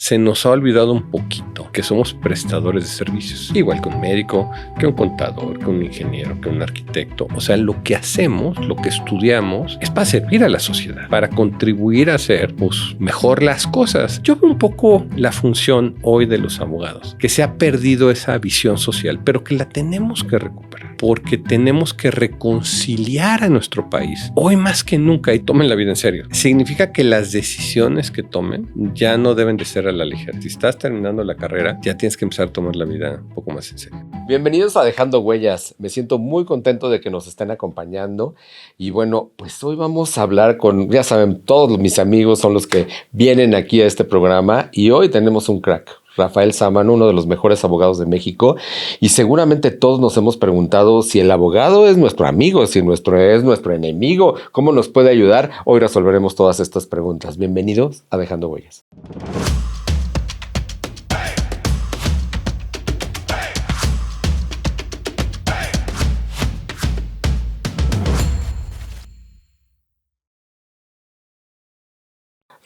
se nos ha olvidado un poquito que somos prestadores de servicios. Igual que un médico, que un contador, que un ingeniero, que un arquitecto. O sea, lo que hacemos, lo que estudiamos, es para servir a la sociedad, para contribuir a hacer mejor las cosas. Yo veo un poco la función hoy de los abogados, que se ha perdido esa visión social, pero que la tenemos que recuperar, porque tenemos que reconciliar a nuestro país. Hoy más que nunca, y tomen la vida en serio, significa que las decisiones que tomen ya no deben de ser a la ligera. Si estás terminando la carrera, ya tienes que empezar a tomar la vida un poco más en serio. Bienvenidos a Dejando Huellas. Me siento muy contento de que nos estén acompañando. Y bueno, pues hoy vamos a hablar con, ya saben, todos mis amigos son los que vienen aquí a este programa. Y hoy tenemos un crack, Rafael Sámano, uno de los mejores abogados de México. Y seguramente todos nos hemos preguntado si el abogado es nuestro amigo, si es nuestro enemigo, cómo nos puede ayudar. Hoy resolveremos todas estas preguntas. Bienvenidos a Dejando Huellas.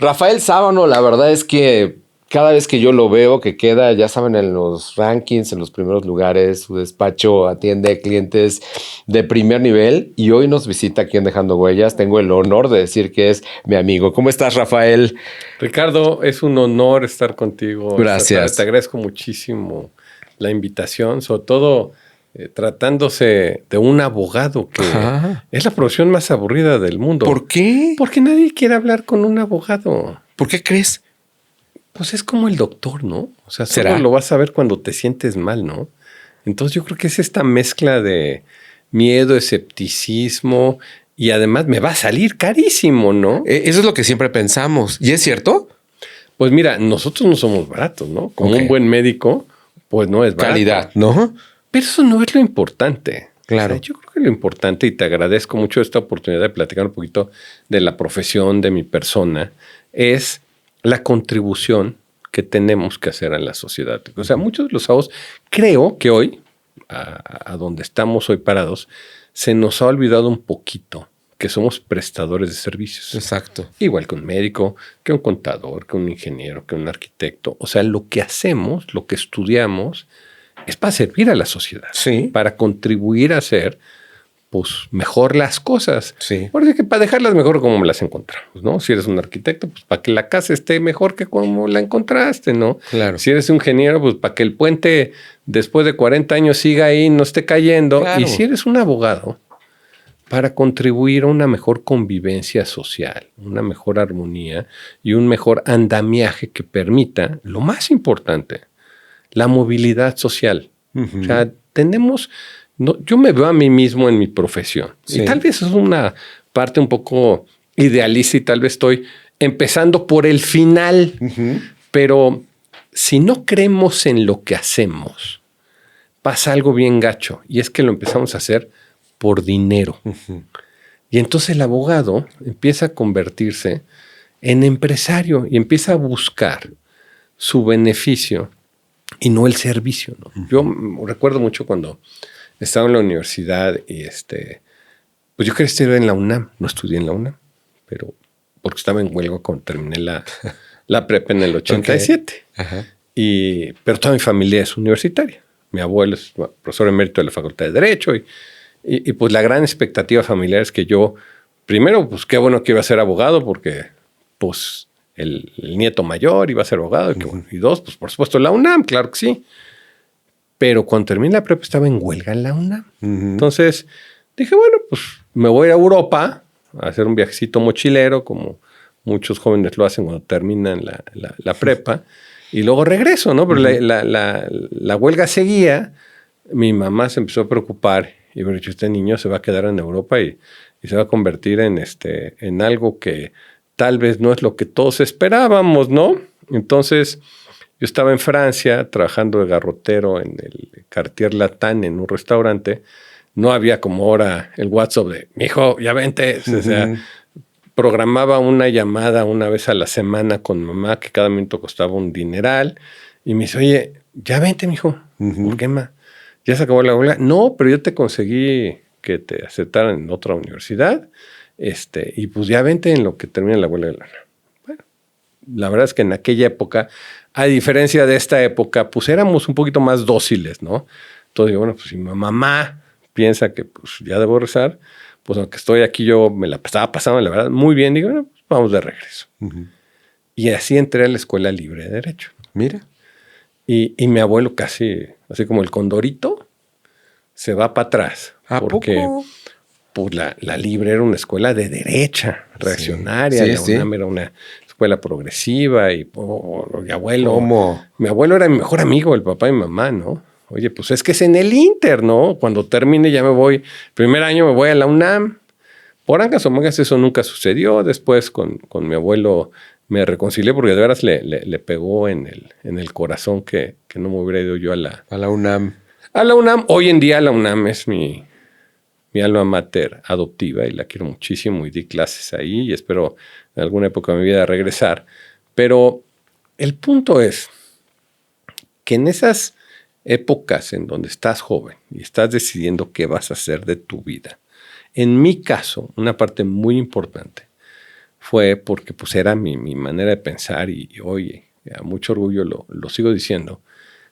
Rafael Sámano, la verdad es que cada vez que yo lo veo, que queda, ya saben, en los rankings, en los primeros lugares, su despacho atiende clientes de primer nivel y hoy nos visita aquí en Dejando Huellas. Tengo el honor de decir que es mi amigo. ¿Cómo estás, Rafael? Ricardo, es un honor estar contigo. Gracias. Te agradezco muchísimo la invitación, sobre todo tratándose de un abogado que es la profesión más aburrida del mundo. ¿Por qué? Porque nadie quiere hablar con un abogado. ¿Por qué crees? Pues es como el doctor, ¿no? O sea, ¿será? solo lo vas a ver cuando te sientes mal, ¿no? Entonces yo creo que es esta mezcla de miedo, escepticismo y además me va a salir carísimo, ¿no? Eso es lo que siempre pensamos. ¿Y es cierto? Pues mira, nosotros no somos baratos, ¿no? Como un buen médico, pues no es barato. Calidad, ¿no? Pero eso no es lo importante. Claro. O sea, yo creo que lo importante, y te agradezco mucho esta oportunidad de platicar un poquito de la profesión, de mi persona, es la contribución que tenemos que hacer a la sociedad. O sea, muchos de los abogados, creo que hoy, a donde estamos hoy parados, se nos ha olvidado un poquito que somos prestadores de servicios. Exacto. Igual que un médico, que un contador, que un ingeniero, que un arquitecto. O sea, lo que hacemos, lo que estudiamos, es para servir a la sociedad. Sí. Para contribuir a hacer mejor las cosas. Sí. Porque que para dejarlas mejor como las encontramos, ¿no? Si eres un arquitecto, pues para que la casa esté mejor que como la encontraste, ¿no? Claro. Si eres un ingeniero, pues para que el puente después de 40 años siga ahí, no esté cayendo. Claro. Y si eres un abogado, para contribuir a una mejor convivencia social, una mejor armonía y un mejor andamiaje que permita, lo más importante, la movilidad social. O sea, tenemos... No, yo me veo a mí mismo en mi profesión. Sí. Y tal vez es una parte un poco idealista y tal vez estoy empezando por el final. Pero si no creemos en lo que hacemos, pasa algo bien gacho. Y es que lo empezamos a hacer por dinero. Y entonces el abogado empieza a convertirse en empresario y empieza a buscar su beneficio y no el servicio, ¿no? Yo recuerdo mucho cuando estaba en la universidad y pues yo quería estudiar en la UNAM. No estudié en la UNAM, pero porque estaba en huelga cuando terminé la prepa en el 87. Okay. Pero toda mi familia es universitaria. Mi abuelo es profesor emérito de la Facultad de Derecho y pues la gran expectativa familiar es que yo, primero, pues qué bueno que iba a ser abogado porque pues el nieto mayor iba a ser abogado y dos, pues por supuesto la UNAM, claro que sí. Pero cuando terminé la prepa estaba en huelga en la UNAM. Entonces dije, bueno, pues me voy a Europa a hacer un viajecito mochilero, como muchos jóvenes lo hacen cuando terminan la prepa, y luego regreso, ¿no? Pero la huelga seguía, mi mamá se empezó a preocupar y me dijo, este niño se va a quedar en Europa y se va a convertir en algo que tal vez no es lo que todos esperábamos, ¿no? Entonces yo estaba en Francia trabajando de garrotero en el Cartier Latin en un restaurante. No había como ahora el WhatsApp de, mijo, ya vente. O sea, programaba una llamada una vez a la semana con mamá que cada minuto costaba un dineral. Y me dice, oye, ya vente, mijo. ¿Por qué, ma? ¿Ya se acabó la huelga? No, pero yo te conseguí que te aceptaran en otra universidad. Y pues ya vente en lo que termine la huelga de lana. Bueno, la verdad es que en aquella época, a diferencia de esta época, pues éramos un poquito más dóciles, ¿no? Entonces, bueno, pues si mi mamá piensa que pues ya debo rezar, pues aunque estoy aquí, yo me la estaba pasando, la verdad, muy bien. Digo, bueno, pues vamos de regreso. Y así entré a la Escuela Libre de Derecho. Mira. Y mi abuelo casi, así como el condorito, se va para atrás. ¿A poco? Pues la Libre era una escuela de derecha, reaccionaria. Sí, La UNAM era una escuela progresiva y mi abuelo... ¿Cómo? Mi abuelo era mi mejor amigo, el papá y mi mamá, ¿no? Oye, pues es que es en el Inter, ¿no? Cuando termine ya me voy. Primer año me voy a la UNAM. Por ancas o mangas eso nunca sucedió. Después con mi abuelo me reconcilié porque de veras le pegó en el corazón que no me hubiera ido yo a la UNAM. A la UNAM. Hoy en día la UNAM es mi alma mater adoptiva y la quiero muchísimo y di clases ahí y espero en alguna época de mi vida regresar. Pero el punto es que en esas épocas en donde estás joven y estás decidiendo qué vas a hacer de tu vida, en mi caso, una parte muy importante fue porque pues era mi manera de pensar y oye, a mucho orgullo lo sigo diciendo,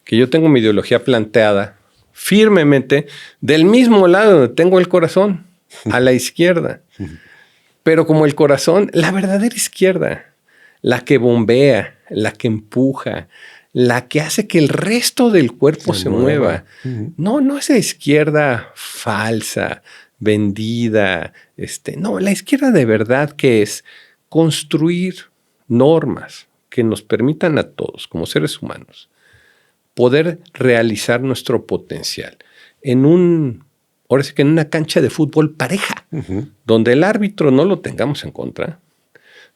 que yo tengo mi ideología planteada firmemente del mismo lado donde tengo el corazón, a la izquierda. Pero como el corazón, la verdadera izquierda, la que bombea, la que empuja, la que hace que el resto del cuerpo se mueva. No esa izquierda falsa, vendida. No, la izquierda de verdad que es construir normas que nos permitan a todos, como seres humanos, poder realizar nuestro potencial ahora sí que en una cancha de fútbol pareja, donde el árbitro no lo tengamos en contra,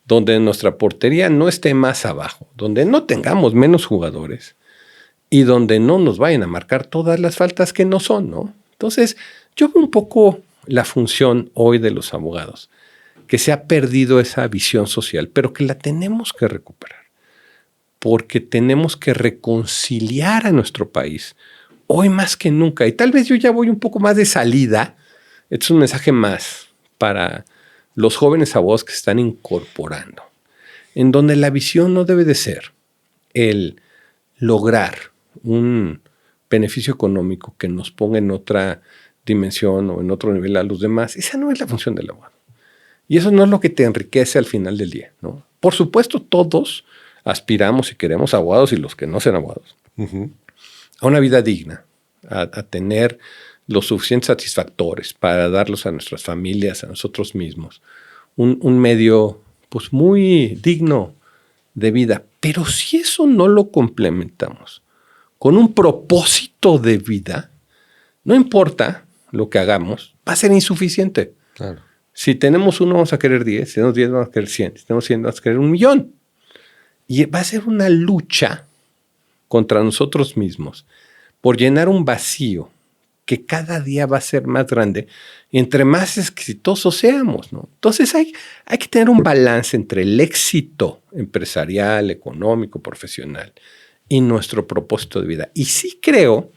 donde nuestra portería no esté más abajo, donde no tengamos menos jugadores y donde no nos vayan a marcar todas las faltas que no son, ¿no? Entonces, yo veo un poco la función hoy de los abogados, que se ha perdido esa visión social, pero que la tenemos que recuperar, porque tenemos que reconciliar a nuestro país hoy más que nunca. Y tal vez yo ya voy un poco más de salida. Este es un mensaje más para los jóvenes abogados que se están incorporando, en donde la visión no debe de ser el lograr un beneficio económico que nos ponga en otra dimensión o en otro nivel a los demás. Esa no es la función del abogado. Y eso no es lo que te enriquece al final del día, ¿no? Por supuesto, todos aspiramos y queremos abogados y los que no sean abogados a una vida digna, a tener los suficientes satisfactores para darlos a nuestras familias, a nosotros mismos. Un medio pues muy digno de vida. Pero si eso no lo complementamos con un propósito de vida, no importa lo que hagamos, va a ser insuficiente. Claro. Si tenemos 1, vamos a querer 10. Si tenemos 10, vamos a querer 100. Si tenemos 100, vamos a querer 1,000,000. Y va a ser una lucha contra nosotros mismos por llenar un vacío que cada día va a ser más grande entre más exitosos seamos, ¿no? Entonces hay que tener un balance entre el éxito empresarial, económico, profesional y nuestro propósito de vida. Y sí creo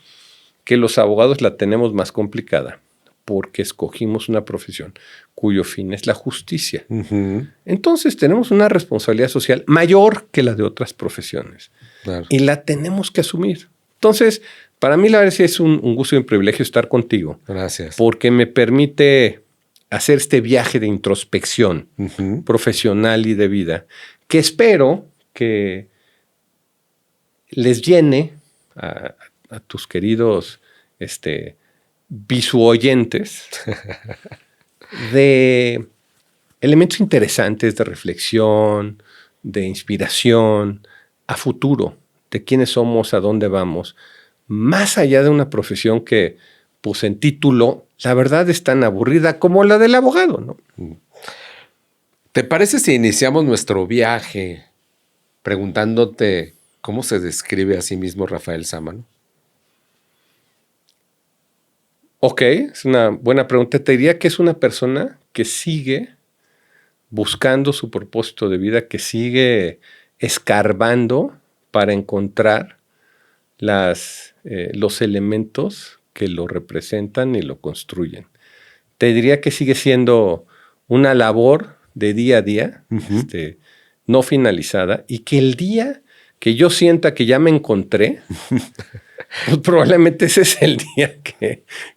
que los abogados la tenemos más complicada porque escogimos una profesión cuyo fin es la justicia. Entonces tenemos una responsabilidad social mayor que la de otras profesiones. Claro. Y la tenemos que asumir. Entonces, para mí la verdad es un gusto y un privilegio estar contigo. Gracias. Porque me permite hacer este viaje de introspección profesional y de vida, que espero que les llene a tus queridos visuoyentes de elementos interesantes de reflexión, de inspiración, a futuro, de quiénes somos, a dónde vamos, más allá de una profesión que, pues en título, la verdad es tan aburrida como la del abogado, ¿no? ¿Te parece si iniciamos nuestro viaje preguntándote cómo se describe a sí mismo Rafael Sámano? Ok, es una buena pregunta. Te diría que es una persona que sigue buscando su propósito de vida, que sigue escarbando para encontrar los elementos que lo representan y lo construyen. Te diría que sigue siendo una labor de día a día, no finalizada, y que el día que yo sienta que ya me encontré, pues probablemente ese es el día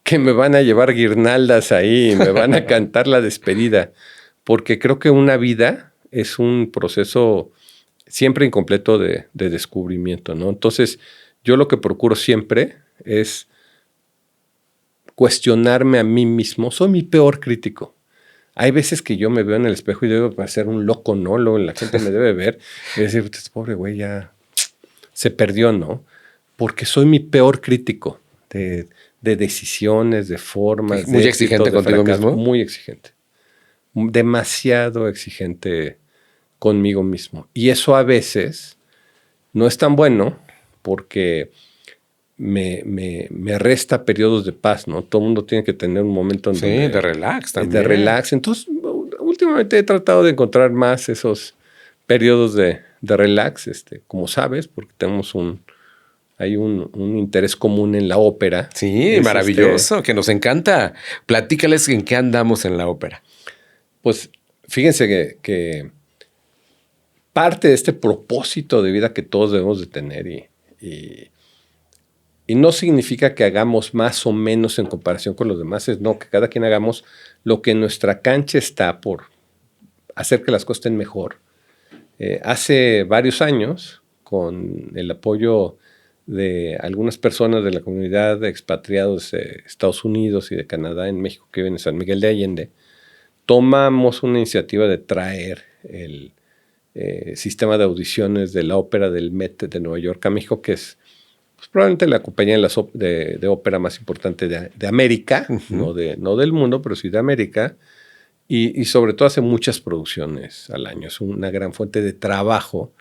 que me van a llevar guirnaldas ahí y me van a cantar la despedida, porque creo que una vida es un proceso siempre incompleto de descubrimiento, ¿no? Entonces, yo lo que procuro siempre es cuestionarme a mí mismo. Soy mi peor crítico. Hay veces que yo me veo en el espejo y debo parecer un loco, ¿no? La gente me debe ver y decir, este pobre güey ya se perdió, ¿no? Porque soy mi peor crítico de decisiones, de formas. Muy de exigente éxitos, de contigo fracasos. mismo. Muy exigente. Demasiado exigente conmigo mismo. Y eso a veces no es tan bueno porque me resta periodos de paz, ¿no? Todo el mundo tiene que tener un momento en donde, de relax también. de relax. Entonces, últimamente he tratado de encontrar más esos periodos de relax, como sabes, porque tenemos hay un interés común en la ópera. Sí, Es maravilloso, que nos encanta. Platícales en qué andamos en la ópera. Pues fíjense que parte de este propósito de vida que todos debemos de tener y no significa que hagamos más o menos en comparación con los demás, es no, que cada quien hagamos lo que en nuestra cancha está por hacer que las cosas estén mejor. Hace varios años, con el apoyo de algunas personas de la comunidad de expatriados de Estados Unidos y de Canadá en México que viven en San Miguel de Allende, tomamos una iniciativa de traer el sistema de audiciones de la ópera del Met de Nueva York a México, que es pues, probablemente la compañía de ópera más importante de América, no del mundo, pero sí de América, y sobre todo hace muchas producciones al año. Es una gran fuente de trabajo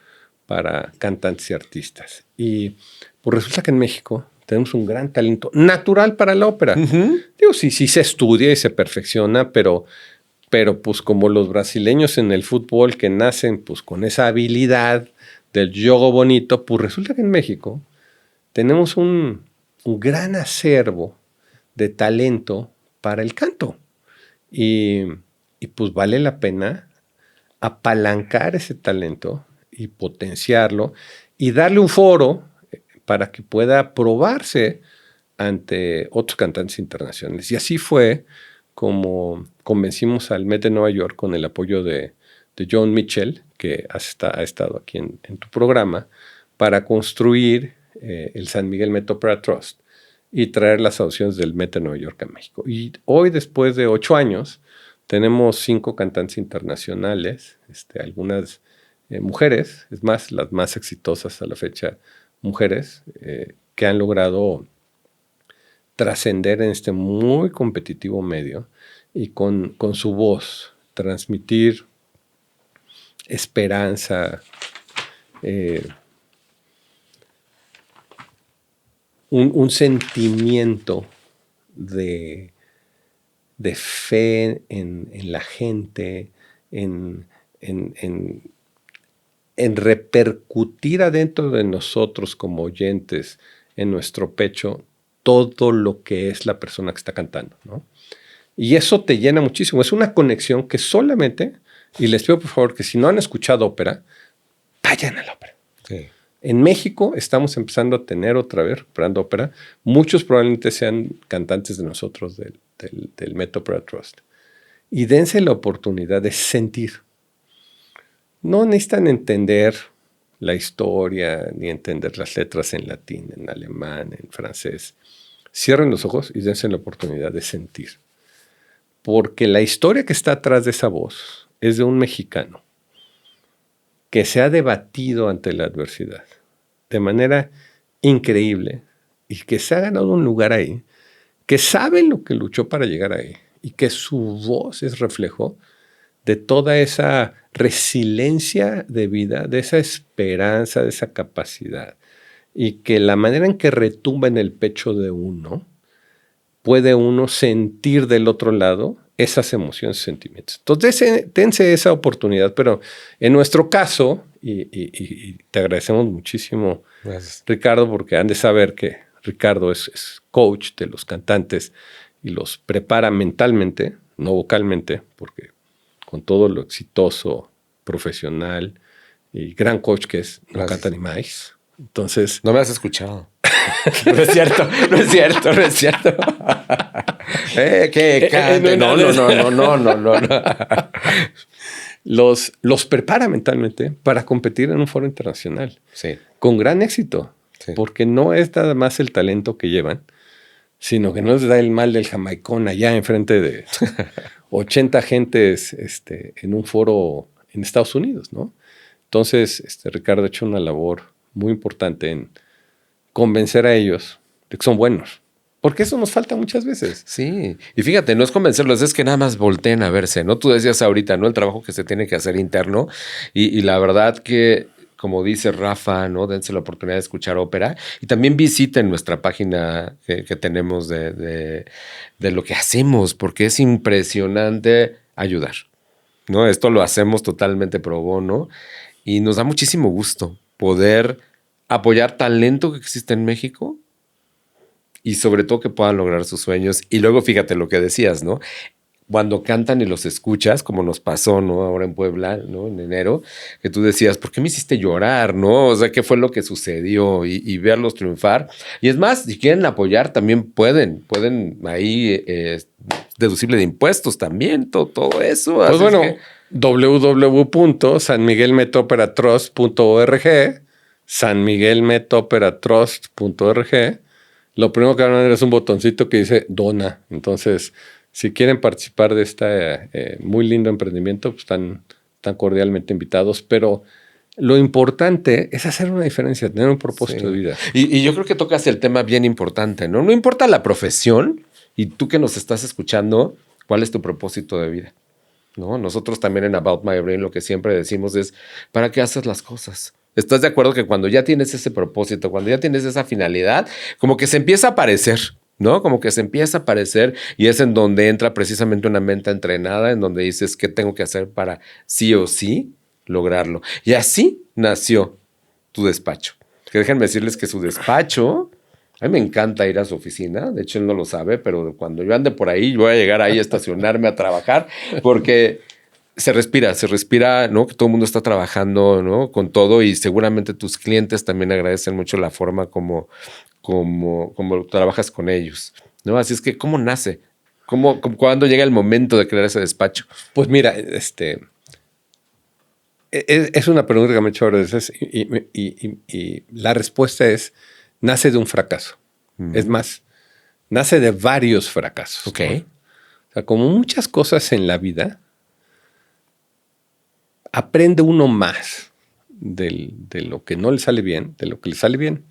para cantantes y artistas. Y pues resulta que en México tenemos un gran talento natural para la ópera. Digo, sí se estudia y se perfecciona, pero pues como los brasileños en el fútbol que nacen pues con esa habilidad del juego bonito, pues resulta que en México tenemos un gran acervo de talento para el canto. Y pues vale la pena apalancar ese talento y potenciarlo y darle un foro para que pueda probarse ante otros cantantes internacionales. Y así fue como convencimos al Met de Nueva York con el apoyo de John Mitchell, que ha estado aquí en tu programa, para construir el San Miguel Met Opera Trust y traer las audiciones del Met de Nueva York a México. Y hoy, después de 8 años, tenemos 5 cantantes internacionales, algunas mujeres, es más, las más exitosas a la fecha, mujeres que han logrado trascender en este muy competitivo medio y con su voz transmitir esperanza, un sentimiento de fe en la gente, en repercutir adentro de nosotros como oyentes, en nuestro pecho, todo lo que es la persona que está cantando, ¿no? Y eso te llena muchísimo. Es una conexión que solamente, y les pido por favor que si no han escuchado ópera, vayan a la ópera. Sí. En México estamos empezando a tener otra vez, recuperando ópera. Muchos probablemente sean cantantes de nosotros del Met Opera Trust. Y dense la oportunidad de sentir. No necesitan entender la historia, ni entender las letras en latín, en alemán, en francés. Cierren los ojos y dense la oportunidad de sentir. Porque la historia que está atrás de esa voz es de un mexicano que se ha debatido ante la adversidad de manera increíble y que se ha ganado un lugar ahí, que sabe lo que luchó para llegar ahí y que su voz es reflejo de toda esa resiliencia de vida, de esa esperanza, de esa capacidad, y que la manera en que retumba en el pecho de uno, puede uno sentir del otro lado esas emociones y sentimientos. Entonces, dense esa oportunidad, pero en nuestro caso, y te agradecemos muchísimo, Gracias, Ricardo, porque han de saber que Ricardo es coach de los cantantes y los prepara mentalmente, no vocalmente, porque con todo lo exitoso, profesional y gran coach que es, no Gracias. canta ni más. Entonces... No me has escuchado. No es cierto, no es cierto, no es cierto. Que cante. No. Los prepara mentalmente para competir en un foro internacional. Sí. Con gran éxito. Sí. Porque no es nada más el talento que llevan, sino que no les da el mal del jamaicón allá enfrente de 80 gentes en un foro en Estados Unidos, ¿no? Entonces, Ricardo ha hecho una labor muy importante en convencer a ellos de que son buenos. Porque eso nos falta muchas veces. Sí, y fíjate, no es convencerlos, es que nada más volteen a verse, ¿no? Tú decías ahorita, ¿no? El trabajo que se tiene que hacer interno y la verdad que, como dice Rafa, ¿no? Dense la oportunidad de escuchar ópera y también visiten nuestra página que tenemos de lo que hacemos, porque es impresionante ayudar, ¿no? Esto lo hacemos totalmente pro bono y nos da muchísimo gusto poder apoyar talento que existe en México y sobre todo que puedan lograr sus sueños. Y luego fíjate lo que decías, ¿no? Cuando cantan y los escuchas, como nos pasó, ¿no? Ahora en Puebla, ¿no? En enero, que tú decías, ¿por qué me hiciste llorar, no? O sea, ¿qué fue lo que sucedió? Y verlos triunfar. Y es más, si quieren apoyar, también pueden ahí deducible de impuestos también, todo eso. Pues así bueno, es que... www.sanmiguelmetoperatrust.org, sanmiguelmetoperatrust.org. Lo primero que van a ver es un botoncito que dice dona. Entonces, si quieren participar de este muy lindo emprendimiento, pues están cordialmente invitados. Pero lo importante es hacer una diferencia, tener un propósito de vida. Y yo creo que tocas el tema bien importante, ¿no? No importa la profesión, y tú que nos estás escuchando, ¿cuál es tu propósito de vida? ¿No? Nosotros también en About My Brain lo que siempre decimos es, ¿para qué haces las cosas? ¿Estás de acuerdo que cuando ya tienes ese propósito, cuando ya tienes esa finalidad, como que se empieza a aparecer, ¿no? Como que se empieza a aparecer y es en donde entra precisamente una mente entrenada, en donde dices, ¿qué tengo que hacer para sí o sí lograrlo? Y así nació tu despacho. Que déjenme decirles que su despacho, a mí me encanta ir a su oficina, de hecho él no lo sabe, pero cuando yo ande por ahí, voy a llegar ahí a estacionarme a trabajar, porque se respira, ¿no? Que todo el mundo está trabajando, ¿no? Con todo y seguramente tus clientes también agradecen mucho la forma como trabajas con ellos, ¿no? Así es que, ¿cómo nace? ¿Cuándo llega el momento de crear ese despacho? Pues mira, es una pregunta que me he hecho varias veces y la respuesta es, nace de un fracaso. Es más, nace de varios fracasos. Ok. ¿No? O sea, como muchas cosas en la vida, aprende uno más de lo que no le sale bien, de lo que le sale bien.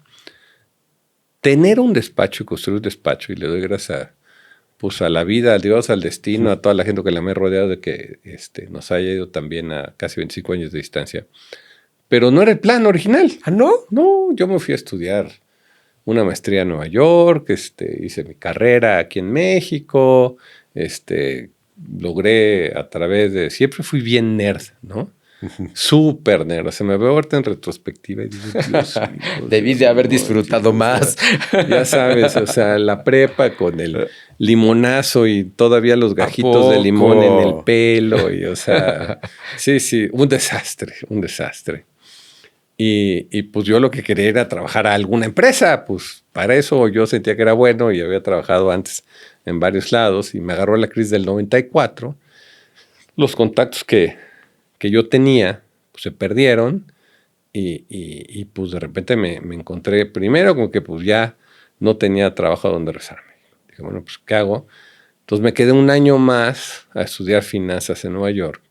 Tener un despacho y construir un despacho, y le doy gracias a la vida, a Dios, al destino, a toda la gente que la me he rodeado de que nos haya ido también a casi 25 años de distancia. Pero no era el plan original. ¿Ah, no? No, yo me fui a estudiar una maestría en Nueva York, hice mi carrera aquí en México, logré a través de... Siempre fui bien nerd, ¿no? Súper nerd. O sea, me veo ahorita en retrospectiva y digo, Dios mío, Debí de haber disfrutado más. O sea, ya sabes, o sea, la prepa con el limonazo y todavía los gajitos de limón en el pelo. Y, o sea, sí, un desastre. Y pues yo lo que quería era trabajar a alguna empresa. Pues para eso yo sentía que era bueno y había trabajado antes en varios lados y me agarró la crisis del 94. Los contactos que yo tenía pues se perdieron y pues de repente me encontré primero como que pues ya no tenía trabajo a donde rezarme. Dije, bueno, pues ¿qué hago? Entonces me quedé un año más a estudiar finanzas en Nueva York.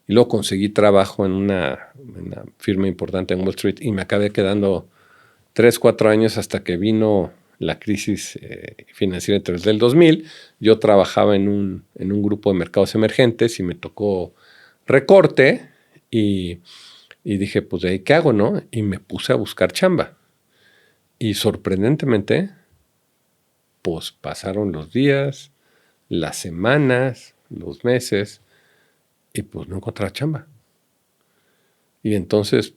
Y luego conseguí trabajo en una firma importante en Wall Street y me acabé quedando 3, 4 años hasta que vino la crisis financiera desde el 2000. Yo trabajaba en un grupo de mercados emergentes y me tocó recorte y dije, pues de ahí qué hago, ¿no? Y me puse a buscar chamba. Y sorprendentemente, pues pasaron los días, las semanas, los meses, y pues no encontraba chamba. Y entonces,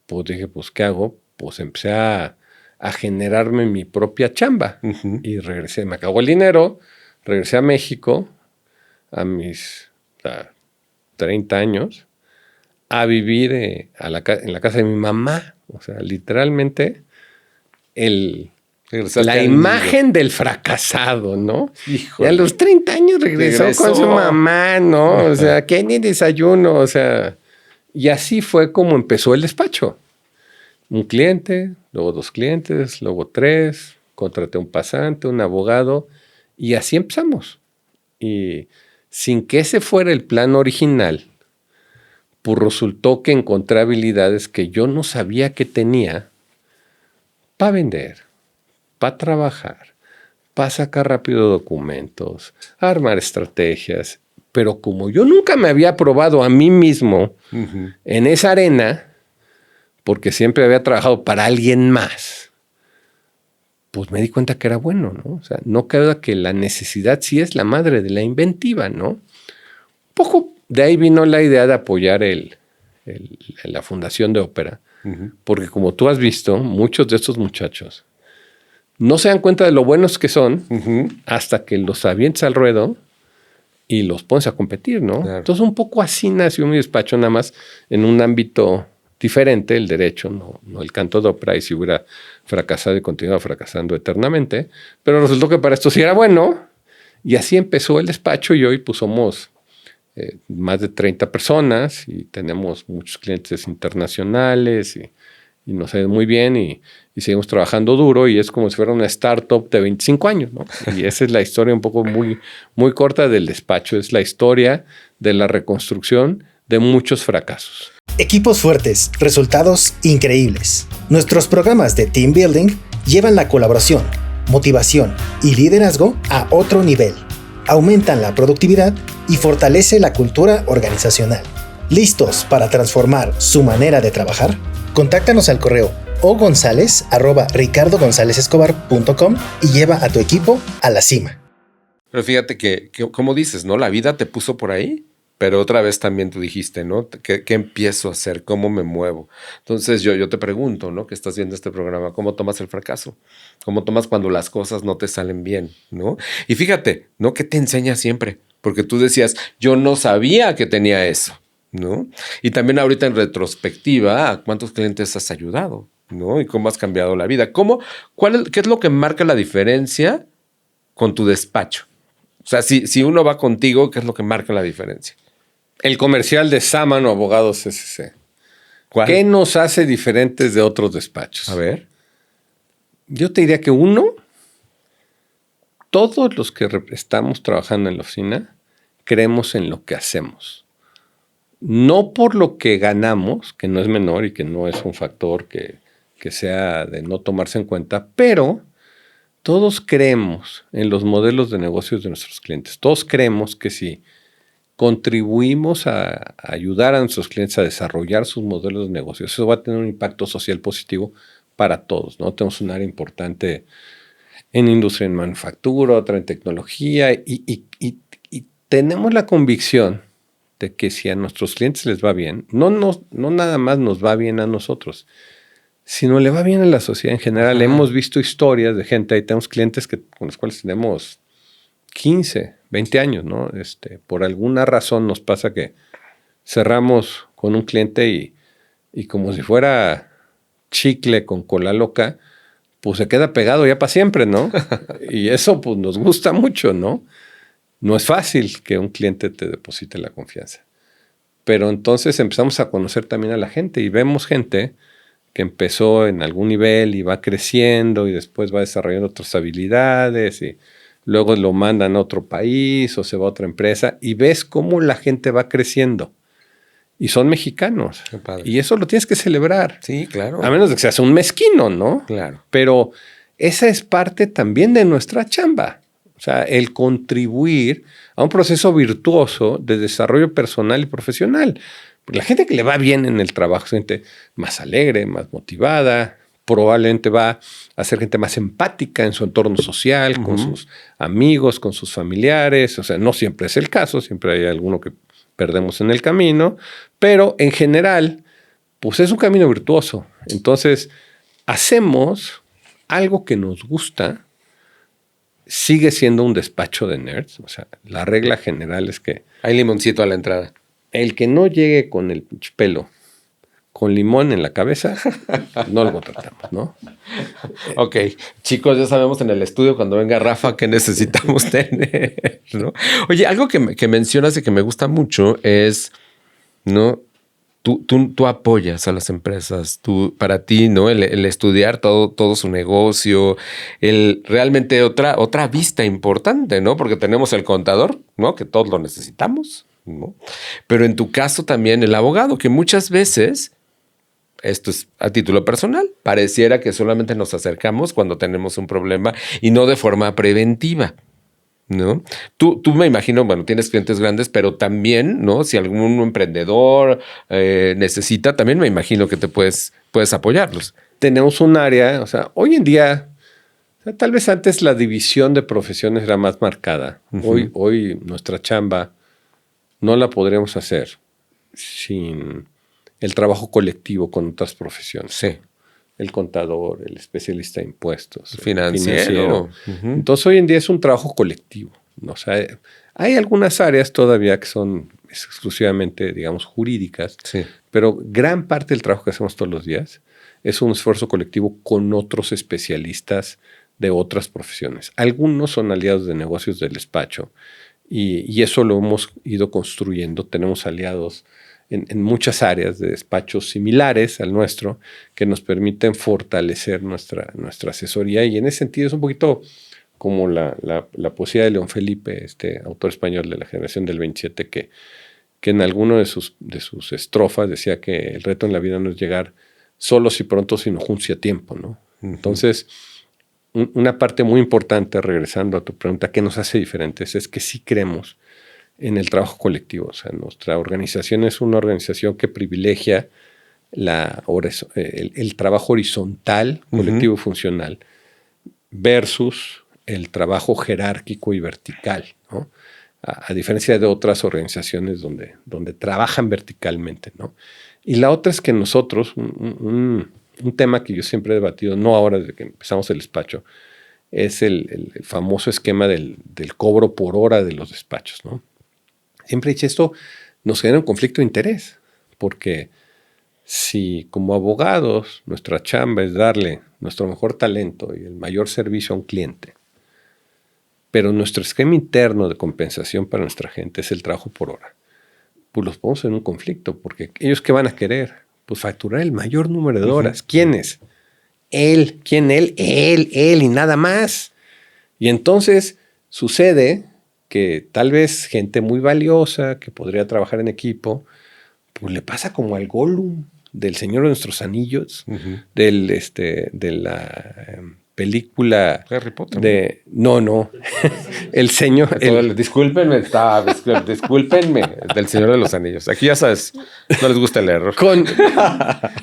pues dije, pues ¿qué hago? Pues empecé a generarme mi propia chamba. Y regresé, me acabó el dinero, regresé a México a mis 30 años a vivir en la casa de mi mamá. O sea, literalmente la imagen del fracasado, ¿no? Híjole. Y a los 30 años regresó con su mamá, ¿no? O sea, ¿qué ni desayuno? O sea, y así fue como empezó el despacho. Un cliente, luego 2 clientes, luego 3, contraté un pasante, un abogado, y así empezamos. Y sin que ese fuera el plan original, pues resultó que encontré habilidades que yo no sabía que tenía para vender, para trabajar, para sacar rápido documentos, armar estrategias. Pero como yo nunca me había probado a mí mismo en esa arena, porque siempre había trabajado para alguien más, pues me di cuenta que era bueno, ¿no? O sea, no queda que la necesidad sí es la madre de la inventiva, ¿no? Un poco de ahí vino la idea de apoyar la Fundación de Ópera, porque como tú has visto, muchos de estos muchachos no se dan cuenta de lo buenos que son hasta que los avientas al ruedo y los pones a competir, ¿no? Claro. Entonces un poco así nació mi despacho, nada más en un ámbito diferente, el derecho, no el canto de ópera, y si hubiera fracasado y continuaba fracasando eternamente, pero resultó que para esto sí era bueno, y así empezó el despacho, y hoy pues somos más de 30 personas, y tenemos muchos clientes internacionales, y nos ha ido muy bien, y seguimos trabajando duro, y es como si fuera una startup de 25 años, ¿no? Y esa es la historia un poco muy, muy corta del despacho, es la historia de la reconstrucción de muchos fracasos. Equipos fuertes, resultados increíbles. Nuestros programas de team building llevan la colaboración, motivación y liderazgo a otro nivel. Aumentan la productividad y fortalece la cultura organizacional. ¿Listos para transformar su manera de trabajar? Contáctanos al correo ogonzalez@ricardogonzalezescobar.com y lleva a tu equipo a la cima. Pero fíjate que como dices, ¿no? La vida te puso por ahí. Pero otra vez también tú dijiste, ¿no? ¿Qué empiezo a hacer? ¿Cómo me muevo? Entonces yo te pregunto, ¿no? Que estás viendo este programa, ¿cómo tomas el fracaso? ¿Cómo tomas cuando las cosas no te salen bien, ¿no? Y fíjate, ¿no? ¿Qué te enseña siempre? Porque tú decías, yo no sabía que tenía eso, ¿no? Y también ahorita en retrospectiva, ¿a cuántos clientes has ayudado? ¿No? Y cómo has cambiado la vida. ¿Qué es lo que marca la diferencia con tu despacho? O sea, si uno va contigo, ¿qué es lo que marca la diferencia? El comercial de Sámano Abogados SC. ¿Cuál? ¿Qué nos hace diferentes de otros despachos? A ver. Yo te diría que todos los que estamos trabajando en la oficina creemos en lo que hacemos. No por lo que ganamos, que no es menor y que no es un factor que sea de no tomarse en cuenta, pero todos creemos en los modelos de negocios de nuestros clientes. Todos creemos que si contribuimos a ayudar a nuestros clientes a desarrollar sus modelos de negocios, eso va a tener un impacto social positivo para todos, ¿no? Tenemos un área importante en industria, en manufactura, otra en tecnología, y tenemos la convicción de que si a nuestros clientes les va bien, no nada más nos va bien a nosotros, sino le va bien a la sociedad en general. Hemos visto historias de gente, ahí tenemos clientes con los cuales tenemos 15, 20 años, ¿no? Por alguna razón nos pasa que cerramos con un cliente y como si fuera chicle con cola loca, pues se queda pegado ya para siempre, ¿no? Y eso pues nos gusta mucho, ¿no? No es fácil que un cliente te deposite la confianza. Pero entonces empezamos a conocer también a la gente y vemos gente que empezó en algún nivel y va creciendo y después va desarrollando otras habilidades y luego lo mandan a otro país o se va a otra empresa y ves cómo la gente va creciendo. Y son mexicanos. Qué padre. Y eso lo tienes que celebrar. Sí, claro. A menos de que seas un mezquino, ¿no? Claro. Pero esa es parte también de nuestra chamba. O sea, el contribuir a un proceso virtuoso de desarrollo personal y profesional. La gente que le va bien en el trabajo es gente más alegre, más motivada, probablemente va a ser gente más empática en su entorno social, con sus amigos, con sus familiares. O sea, no siempre es el caso, siempre hay alguno que perdemos en el camino, pero en general, pues es un camino virtuoso. Entonces, hacemos algo que nos gusta, sigue siendo un despacho de nerds. O sea, la regla general es que hay limoncito a la entrada. el que no llegue con el pelo con limón en la cabeza, no lo contratamos, ¿no? Ok, chicos, ya sabemos en el estudio cuando venga Rafa qué necesitamos tener, ¿no? Oye, algo que mencionas y que me gusta mucho es, ¿no? Tú apoyas a las empresas, para ti, ¿no? El estudiar todo su negocio, realmente otra vista importante, ¿no? Porque tenemos el contador, ¿no? Que todos lo necesitamos, ¿no? Pero en tu caso también el abogado, que muchas veces, esto es a título personal, pareciera que solamente nos acercamos cuando tenemos un problema y no de forma preventiva, ¿no? Tú me imagino, bueno, tienes clientes grandes, pero también, ¿no? Si algún emprendedor necesita, también me imagino que puedes apoyarlos. Tenemos un área, o sea, hoy en día, o sea, tal vez antes la división de profesiones era más marcada. Uh-huh. Hoy nuestra chamba no la podríamos hacer sin el trabajo colectivo con otras profesiones. Sí. El contador, el especialista de impuestos, financiero. Uh-huh. Entonces, hoy en día es un trabajo colectivo, ¿no? O sea, hay algunas áreas todavía que son exclusivamente, digamos, jurídicas, sí. Pero gran parte del trabajo que hacemos todos los días es un esfuerzo colectivo con otros especialistas de otras profesiones. Algunos son aliados de negocios del despacho y eso lo hemos ido construyendo. Tenemos aliados en muchas áreas de despachos similares al nuestro que nos permiten fortalecer nuestra asesoría, y en ese sentido es un poquito como la poesía de León Felipe, este autor español de la generación del 27, que en alguno de sus estrofas decía que el reto en la vida no es llegar solos y pronto, sino juntos y a tiempo, ¿no? Uh-huh. Entonces, una parte muy importante, regresando a tu pregunta, ¿qué nos hace diferentes? Es que sí creemos en el trabajo colectivo. O sea, nuestra organización es una organización que privilegia el trabajo horizontal, colectivo y funcional, versus el trabajo jerárquico y vertical, ¿no? A diferencia de otras organizaciones donde trabajan verticalmente, ¿no? Y la otra es que nosotros, un tema que yo siempre he debatido, no ahora desde que empezamos el despacho, es el famoso esquema del cobro por hora de los despachos, ¿no? Siempre he dicho, esto nos genera un conflicto de interés, porque si como abogados nuestra chamba es darle nuestro mejor talento y el mayor servicio a un cliente, pero nuestro esquema interno de compensación para nuestra gente es el trabajo por hora, pues los ponemos en un conflicto, porque ellos ¿qué van a querer? Pues facturar el mayor número de horas. Uh-huh. ¿Quiénes? Él. ¿Quién él? Él y nada más. Y entonces sucede que tal vez gente muy valiosa que podría trabajar en equipo, pues le pasa como al Gollum del Señor de nuestros Anillos, uh-huh, de la película Harry Potter. No. El Señor. Discúlpenme, del Señor de los Anillos. Aquí ya sabes, no les gusta el error.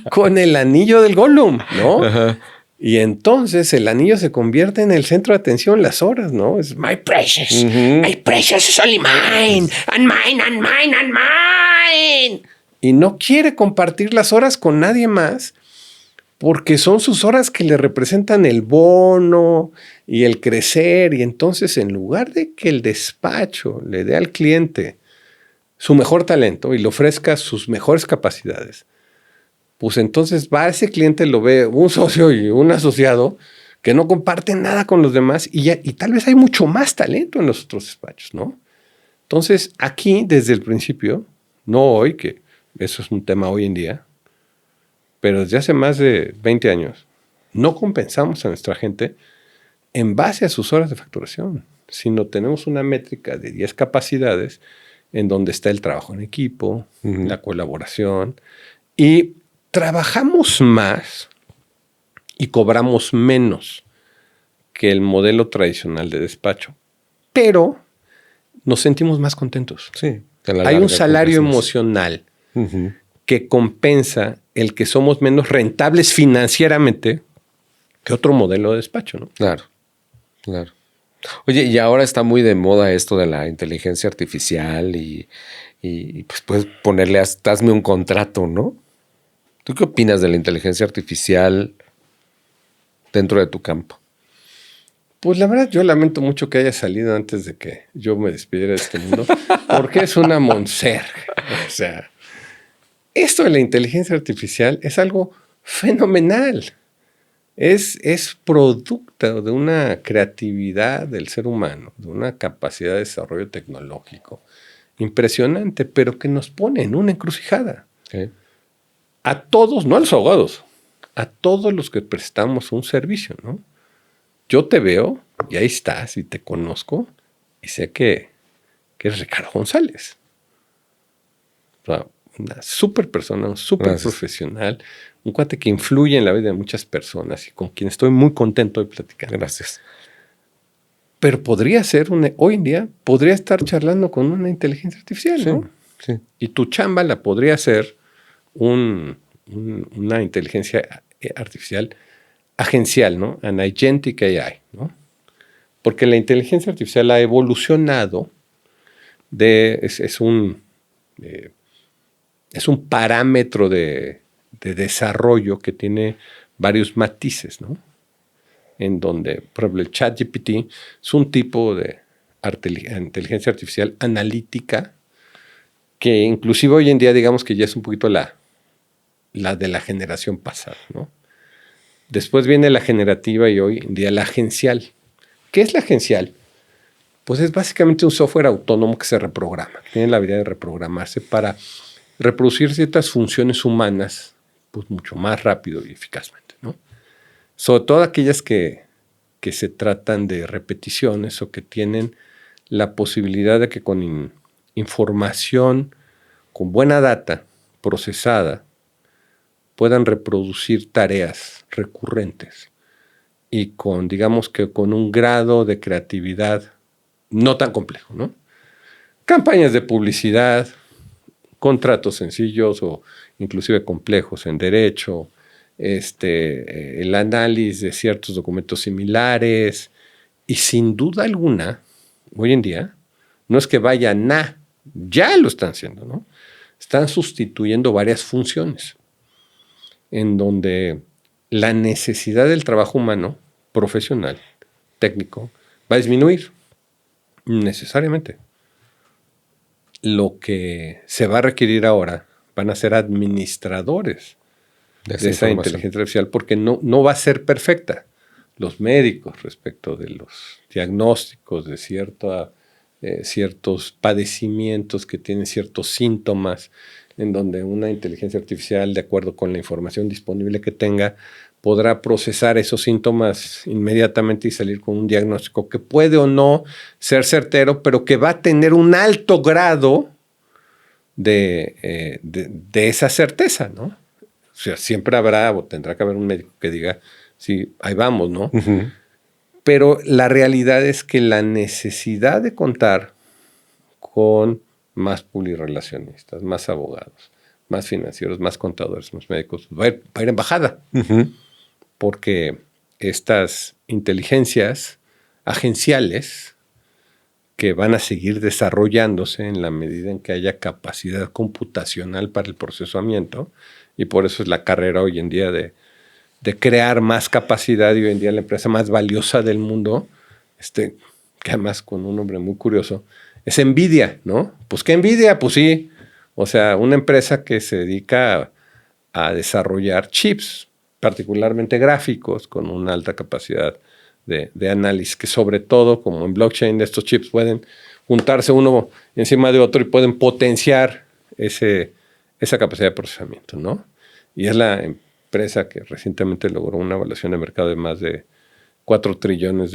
Con el anillo del Gollum, ¿no? Uh-huh. Y entonces el anillo se convierte en el centro de atención las horas, ¿no? Es my precious, uh-huh, my precious is only mine, and mine, and mine, and mine. Y no quiere compartir las horas con nadie más porque son sus horas que le representan el bono y el crecer. Y entonces, en lugar de que el despacho le dé al cliente su mejor talento y le ofrezca sus mejores capacidades, pues entonces va a ese cliente, lo ve un socio y un asociado que no comparten nada con los demás y tal vez hay mucho más talento en los otros despachos, ¿no? Entonces, aquí, desde el principio, no hoy, que eso es un tema hoy en día, pero desde hace más de 20 años, no compensamos a nuestra gente en base a sus horas de facturación, sino tenemos una métrica de 10 capacidades en donde está el trabajo en equipo, uh-huh, la colaboración, y trabajamos más y cobramos menos que el modelo tradicional de despacho, pero nos sentimos más contentos. Sí, hay un salario emocional, uh-huh, que compensa el que somos menos rentables financieramente que otro modelo de despacho, ¿no? Claro. Oye, y ahora está muy de moda esto de la inteligencia artificial y pues puedes ponerle, hazme un contrato, ¿no? ¿Tú qué opinas de la inteligencia artificial dentro de tu campo? Pues la verdad, yo lamento mucho que haya salido antes de que yo me despidiera de este mundo, porque es una monserga. O sea, esto de la inteligencia artificial es algo fenomenal. Es producto de una creatividad del ser humano, de una capacidad de desarrollo tecnológico impresionante, pero que nos pone en una encrucijada. Sí. A todos, no a los abogados, a todos los que prestamos un servicio, ¿no? Yo te veo y ahí estás y te conozco y sé que eres Ricardo González. O sea, una súper persona, un súper profesional, un cuate que influye en la vida de muchas personas y con quien estoy muy contento de platicar. Gracias. Pero podría ser, hoy en día, podría estar charlando con una inteligencia artificial, ¿no? Sí. Y tu chamba la podría hacer una inteligencia artificial agencial, ¿no? An agentic AI, ¿no? Porque la inteligencia artificial ha evolucionado es un parámetro de desarrollo que tiene varios matices, ¿no? En donde, por ejemplo, el ChatGPT es un tipo de inteligencia artificial analítica que inclusive hoy en día digamos que ya es un poquito la de la generación pasada, ¿no? Después viene la generativa y hoy en día la agencial. ¿Qué es la agencial? Pues es básicamente un software autónomo que se reprograma, que tiene la habilidad de reprogramarse para reproducir ciertas funciones humanas pues mucho más rápido y eficazmente, ¿no? Sobre todo aquellas que se tratan de repeticiones o que tienen la posibilidad de que con información, con buena data procesada, puedan reproducir tareas recurrentes y digamos que con un grado de creatividad no tan complejo, ¿no? Campañas de publicidad, contratos sencillos o inclusive complejos en derecho, el análisis de ciertos documentos similares y sin duda alguna, hoy en día, no es que vayan ya lo están haciendo, ¿no? Están sustituyendo varias funciones en donde la necesidad del trabajo humano, profesional, técnico, va a disminuir necesariamente. Lo que se va a requerir ahora van a ser administradores de esa inteligencia artificial porque no va a ser perfecta. Los médicos respecto de los diagnósticos de ciertos padecimientos que tienen ciertos síntomas, en donde una inteligencia artificial, de acuerdo con la información disponible que tenga, podrá procesar esos síntomas inmediatamente y salir con un diagnóstico que puede o no ser certero, pero que va a tener un alto grado de esa certeza, ¿no? O sea, siempre habrá o tendrá que haber un médico que diga, sí, ahí vamos, ¿no? Uh-huh. Pero la realidad es que la necesidad de contar con más publirelacionistas, más abogados, más financieros, más contadores, más médicos, va a ir en bajada. Uh-huh. Porque estas inteligencias agenciales que van a seguir desarrollándose en la medida en que haya capacidad computacional para el procesamiento, y por eso es la carrera hoy en día de crear más capacidad, y hoy en día la empresa más valiosa del mundo, que además con un nombre muy curioso, es Nvidia, ¿no? Pues ¿qué Nvidia? Pues sí, o sea, una empresa que se dedica a desarrollar chips, particularmente gráficos, con una alta capacidad de análisis, que sobre todo, como en blockchain, estos chips pueden juntarse uno encima de otro y pueden potenciar esa capacidad de procesamiento, ¿no? Y es la empresa que recientemente logró una evaluación de mercado de más de $4 trillones,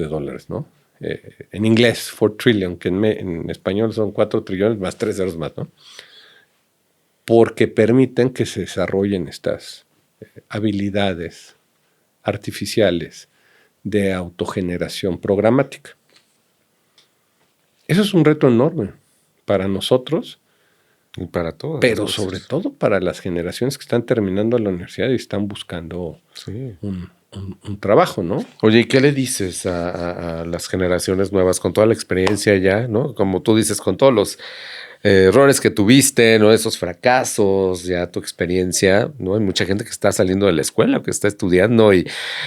¿no? En inglés, 4 trillion, que en español son 4 trillones más 3 ceros más, ¿no? Porque permiten que se desarrollen estas habilidades artificiales de autogeneración programática. Eso es un reto enorme para nosotros y para todos, pero sobre todo para las generaciones que están terminando la universidad y están buscando un trabajo, ¿no? Oye, ¿y qué le dices a las generaciones nuevas con toda la experiencia ya, ¿no? Como tú dices, con todos los errores que tuviste, ¿no? Esos fracasos, ya tu experiencia, ¿no? Hay mucha gente que está saliendo de la escuela, que está estudiando y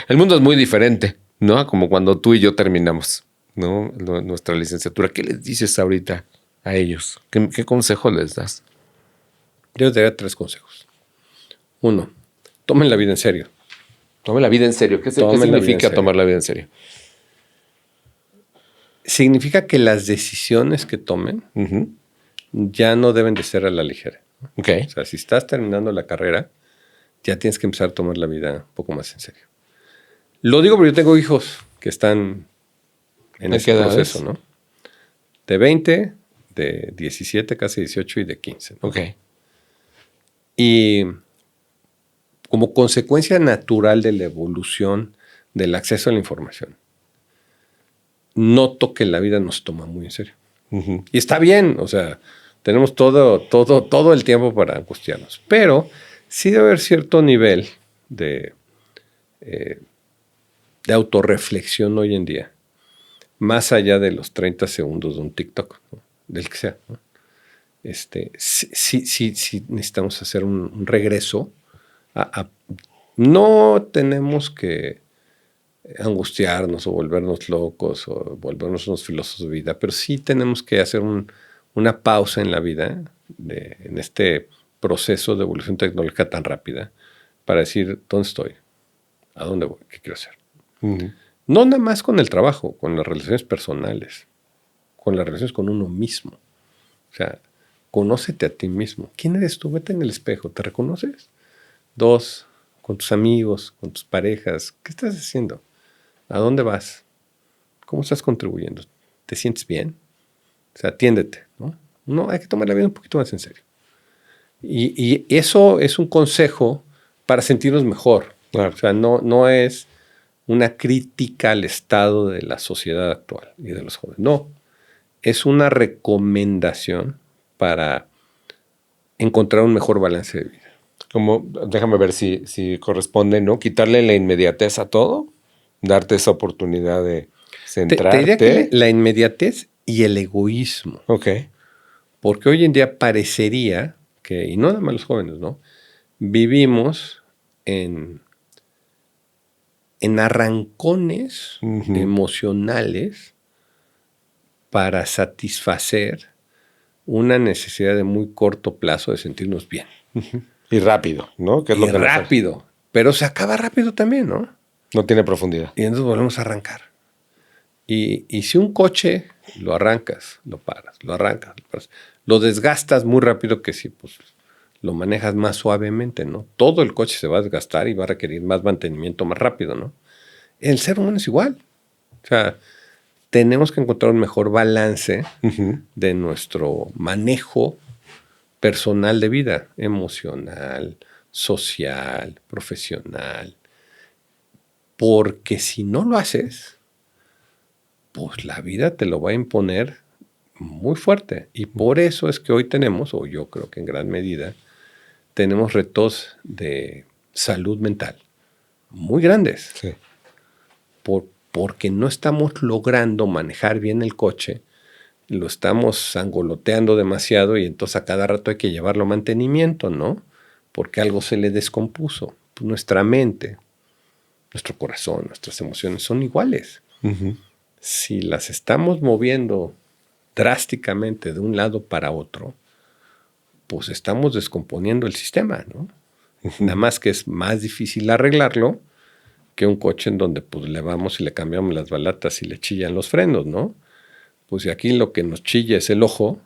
el mundo es muy diferente, ¿no? Como cuando tú y yo terminamos, ¿no? Nuestra licenciatura. ¿Qué les dices ahorita a ellos? ¿Qué consejo les das? Yo les daría 3 consejos. 1, tomen la vida en serio. Tomen la vida en serio. ¿Qué significa tomar la vida en serio? Significa que las decisiones que tomen ya no deben de ser a la ligera. Okay. O sea, si estás terminando la carrera, ya tienes que empezar a tomar la vida un poco más en serio. Lo digo porque yo tengo hijos que están en ese proceso, ¿no? De 20, de 17, casi 18 y de 15. ¿no? Ok. Y como consecuencia natural de la evolución del acceso a la información, noto que la vida nos toma muy en serio. Y está bien, o sea, tenemos todo el tiempo para angustiarnos. Pero sí debe haber cierto nivel de autorreflexión hoy en día, más allá de los 30 segundos de un TikTok, ¿no? Del que sea, ¿no? Sí necesitamos hacer un regreso. No tenemos que angustiarnos o volvernos locos o volvernos unos filósofos de vida, pero sí tenemos que hacer una pausa en la vida, en este proceso de evolución tecnológica tan rápida, para decir, ¿dónde estoy? ¿A dónde voy? ¿Qué quiero hacer? No nada más con el trabajo, con las relaciones personales, con las relaciones con uno mismo. O sea, conócete a ti mismo. ¿Quién eres tú? Vete en el espejo. ¿Te reconoces? 2, con tus amigos, con tus parejas. ¿Qué estás haciendo? ¿A dónde vas? ¿Cómo estás contribuyendo? ¿Te sientes bien? O sea, atiéndete, ¿no? No, hay que tomar la vida un poquito más en serio. Y eso es un consejo para sentirnos mejor. Claro. O sea, no es una crítica al estado de la sociedad actual y de los jóvenes. No, es una recomendación para encontrar un mejor balance de vida. Como, déjame ver si corresponde, ¿no? Quitarle la inmediatez a todo, darte esa oportunidad de centrarte. Te diría que la inmediatez y el egoísmo. Ok. Porque hoy en día parecería que, y no nada más los jóvenes, ¿no? Vivimos en arrancones emocionales para satisfacer una necesidad de muy corto plazo de sentirnos bien. Y rápido, ¿no? Que es lo que rápido, pero se acaba rápido también, ¿no? No tiene profundidad. Y entonces volvemos a arrancar. Y si un coche lo arrancas, lo paras, lo arrancas, lo desgastas muy rápido que si pues, lo manejas más suavemente, ¿no? Todo el coche se va a desgastar y va a requerir más mantenimiento más rápido, ¿no? El ser humano es igual. O sea, tenemos que encontrar un mejor balance de nuestro manejo personal de vida, emocional, social, profesional. Porque si no lo haces, pues la vida te lo va a imponer muy fuerte. Y por eso es que hoy tenemos, o yo creo que en gran medida, tenemos retos de salud mental muy grandes. Sí. Porque no estamos logrando manejar bien el coche, lo estamos angoloteando demasiado y entonces a cada rato hay que llevarlo a mantenimiento, ¿no? Porque algo se le descompuso. Pues nuestra mente, nuestro corazón, nuestras emociones son iguales. Si las estamos moviendo drásticamente de un lado para otro, pues estamos descomponiendo el sistema, ¿no? Nada más que es más difícil arreglarlo que un coche en donde pues le vamos y le cambiamos las balatas y le chillan los frenos, ¿no? Pues si aquí lo que nos chilla es el ojo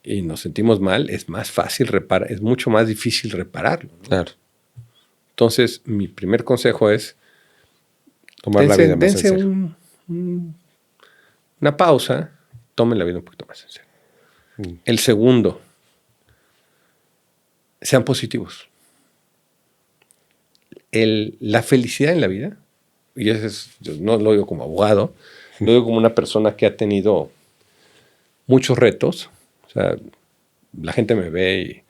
y nos sentimos mal, es más fácil reparar, es mucho más difícil repararlo, ¿no? Claro. Entonces, mi primer consejo es tomar la vida más en serio. Una pausa, tomen la vida un poquito más en serio. El segundo, sean positivos. La felicidad en la vida, y eso yo no lo digo como abogado, lo digo como una persona que ha tenido muchos retos. O sea, la gente me ve y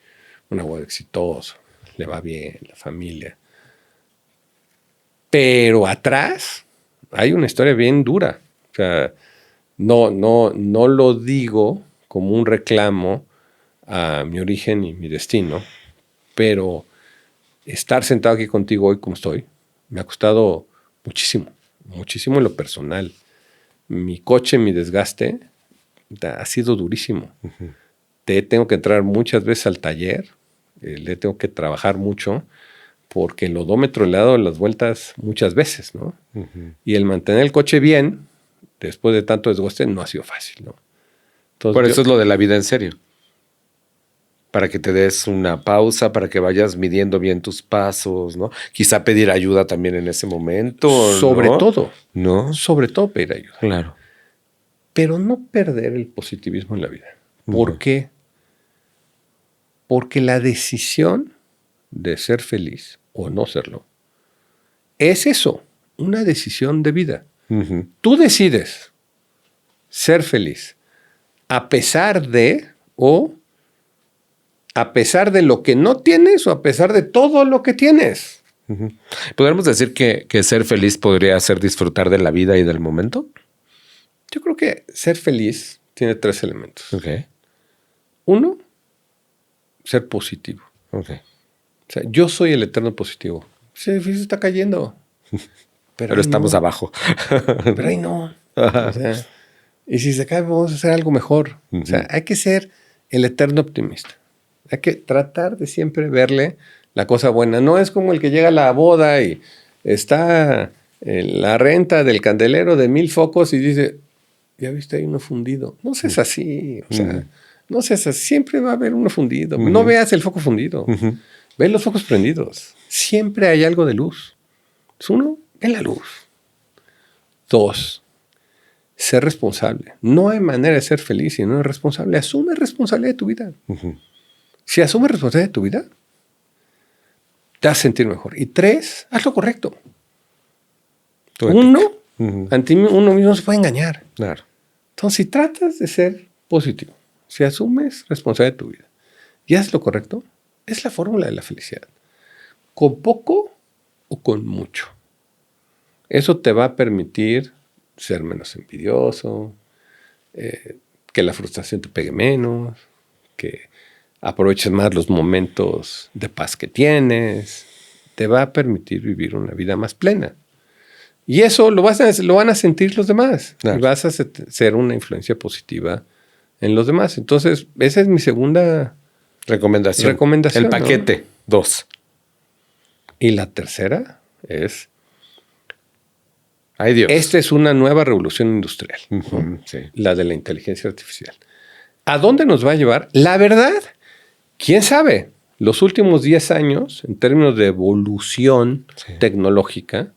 un abogado exitoso, le va bien, la familia. Pero atrás hay una historia bien dura. O sea, no lo digo como un reclamo a mi origen y mi destino, pero estar sentado aquí contigo hoy como estoy me ha costado muchísimo. muchísimo en lo personal. Mi coche, mi desgaste ha sido durísimo. Tengo que entrar muchas veces al taller, le tengo que trabajar mucho, porque el odómetro le ha dado las vueltas muchas veces, ¿no? Y el mantener el coche bien, después de tanto desgaste, no ha sido fácil, ¿no? Entonces, Por eso es lo de la vida en serio. Para que te des una pausa, para que vayas midiendo bien tus pasos, ¿no? Quizá pedir ayuda también en ese momento. sobre ¿no? todo, ¿No? sobre todo pedir ayuda. Claro. Pero no perder el positivismo en la vida. ¿Por qué? Porque la decisión de ser feliz o no serlo es eso, una decisión de vida. Tú decides ser feliz a pesar de o a pesar de lo que no tienes o a pesar de todo lo que tienes. ¿Podríamos decir que ser feliz podría ser disfrutar de la vida y del momento? Yo creo que ser feliz tiene 3 elementos. Ok. 1, ser positivo. Ok. O sea, yo soy el eterno positivo. Sí, el edificio está cayendo. Pero estamos no. abajo. Pero ahí no. O sea, y si se cae, vamos a hacer algo mejor. O sea, hay que ser el eterno optimista. Hay que tratar de siempre verle la cosa buena. No es como el que llega a la boda y está en la renta del candelero de 1000 focos y dice, ya viste, hay uno fundido. No seas así. O sea, no seas así. Siempre va a haber uno fundido. No veas el foco fundido. Ve los focos prendidos. Siempre hay algo de luz. Es 1, ve la luz. 2, ser responsable. No hay manera de ser feliz si no eres responsable. Asume responsabilidad de tu vida. Si asumes responsabilidad de tu vida, te vas a sentir mejor. Y 3, haz lo correcto. Uno, ante uno mismo se puede engañar. Claro. Entonces, si tratas de ser positivo, si asumes responsabilidad de tu vida y haces lo correcto, es la fórmula de la felicidad. Con poco o con mucho. Eso te va a permitir ser menos envidioso, que la frustración te pegue menos, que aproveches más los momentos de paz que tienes. Te va a permitir vivir una vida más plena. Y eso lo van a sentir los demás. Claro. Y vas a ser una influencia positiva en los demás. Entonces, esa es mi segunda recomendación. El paquete, ¿no? 2. Y la tercera es... Ay, Dios. Esta es una nueva revolución industrial. Sí. La de la inteligencia artificial. ¿A dónde nos va a llevar? La verdad, ¿quién sabe? Los últimos 10 años, en términos de evolución tecnológica,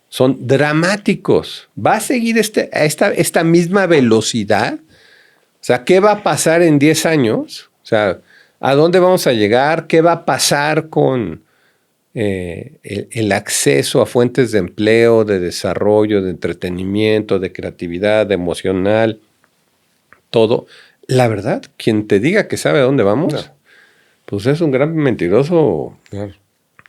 son dramáticos. ¿Va a seguir esta misma velocidad? O sea, ¿qué va a pasar en 10 años? O sea, ¿a dónde vamos a llegar? ¿Qué va a pasar con el acceso a fuentes de empleo, de desarrollo, de entretenimiento, de creatividad, de emocional? Todo. La verdad, quien te diga que sabe a dónde vamos, pues es un gran mentiroso,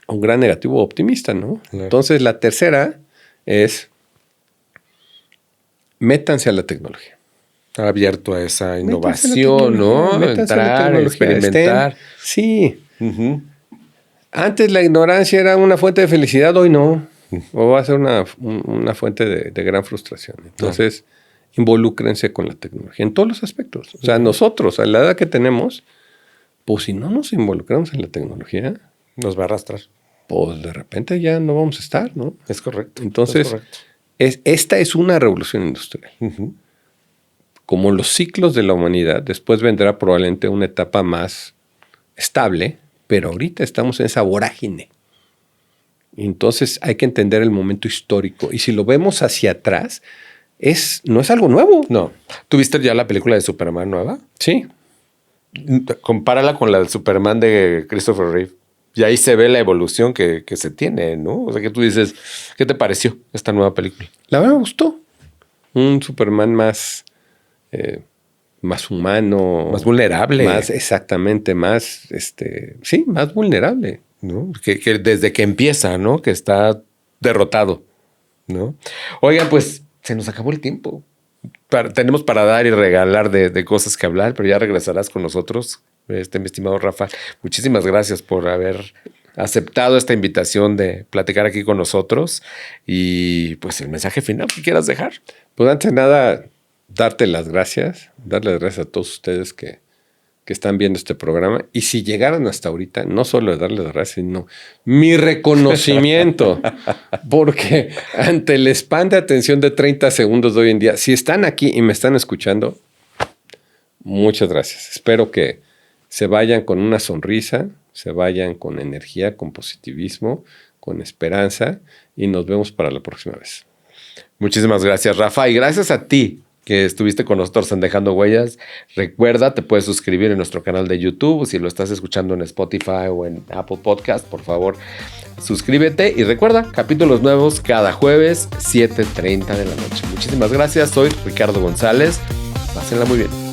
un gran negativo optimista, ¿no? Entonces, la tercera es métanse a la tecnología. Estar abierto a esa innovación, ¿no? Entrar, experimentar. Sí. Antes la ignorancia era una fuente de felicidad, hoy no. O va a ser una fuente de gran frustración. Entonces, involúcrense con la tecnología en todos los aspectos. O sea, nosotros, a la edad que tenemos, pues si no nos involucramos en la tecnología, nos va a arrastrar. Pues de repente ya no vamos a estar, ¿no? Es correcto. Entonces, esta es una revolución industrial. Como los ciclos de la humanidad, después vendrá probablemente una etapa más estable, pero ahorita estamos en esa vorágine. Entonces hay que entender el momento histórico. Y si lo vemos hacia atrás, no es algo nuevo. No. ¿Tuviste ya la película de Superman nueva? Sí. Compárala con la de Superman de Christopher Reeve. Y ahí se ve la evolución que se tiene, ¿no? O sea, que tú dices, ¿qué te pareció esta nueva película? La verdad me gustó. Un Superman más humano. Más vulnerable. Más, exactamente, más, más vulnerable. ¿No? Que desde que empieza, ¿no? Que está derrotado, ¿no? Oigan, pues se nos acabó el tiempo. Tenemos para dar y regalar de cosas que hablar, pero ya regresarás con nosotros, mi estimado Rafa. Muchísimas gracias por haber aceptado esta invitación de platicar aquí con nosotros. Y pues el mensaje final que quieras dejar. Pues antes de nada, darle las gracias a todos ustedes que están viendo este programa. Y si llegaron hasta ahorita, no solo darles las gracias, sino mi reconocimiento. Porque ante el span de atención de 30 segundos de hoy en día, si están aquí y me están escuchando, muchas gracias. Espero que se vayan con una sonrisa, se vayan con energía, con positivismo, con esperanza, y nos vemos para la próxima vez. Muchísimas gracias, Rafa, y gracias a ti que estuviste con nosotros en Dejando Huellas. Recuerda, te puedes suscribir en nuestro canal de YouTube. Si lo estás escuchando en Spotify o en Apple Podcast, por favor, suscríbete. Y recuerda, capítulos nuevos cada jueves, 7:30 de la noche. Muchísimas gracias. Soy Ricardo González. Pásenla muy bien.